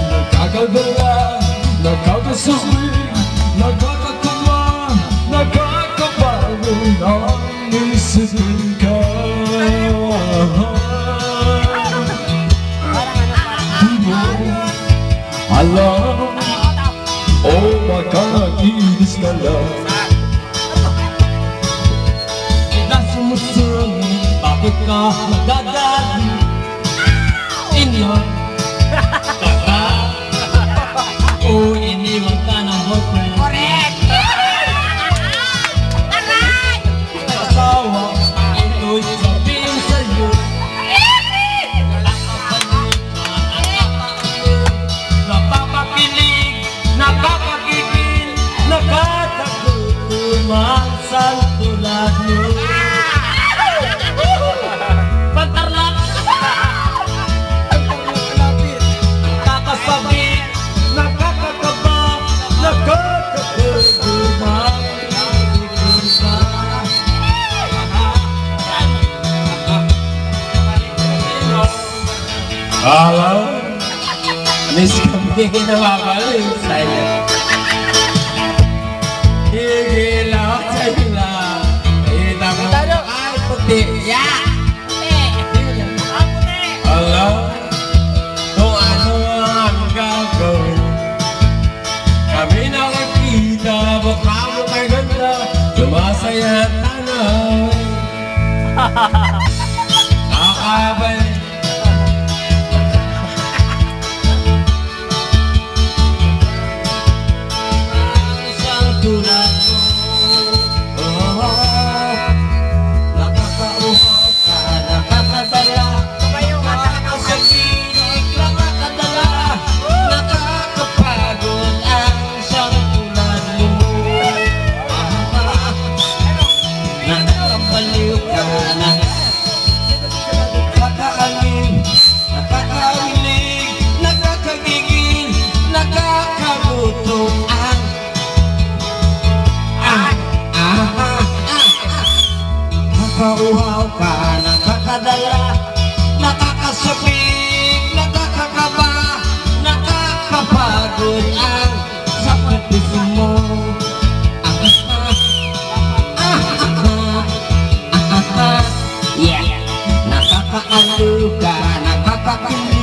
nakakagala, nakakasuwi, nakakatawa, nakakabago nang isipin ka. Di mo alam, o baka nag-inis ka lang. Kita sumusunod, bakit ka nagagalit? Iniwan ka o iniwan ka ng boyfriend. Correct! Aray! Asawa, ito'y sabihin sa'yo. Napapakilig, nakakakigil, nakakagutuman sa tulad mo. Pantarlak! Nakakasabi, nakakakaba, nakakagutuman. Alam, miss kami nawawalin sa'yo. Higilaw sa'yo lang. Kita mo ay puti. Yeah! Alam, kung ano ang gagawin. Kami nakikita, baka mo kay ganda, sumasaya at tanaw. Nakabalik. Tulad mo, nakakauhaw ka, nakakadala, nakakasagilig, nakakadala, nakakapagod ang siyang tulad mo. Nakakabaliw ka, nakakaaling, nakakaaling, nakakagigil, nakakagutom ang nakakauhaw ka, nakakadala, nakakasapig, nakakakaba, nakakapagod ang sakripisyo mo. Yeah. Nakakaaliw ka, nakakakilig,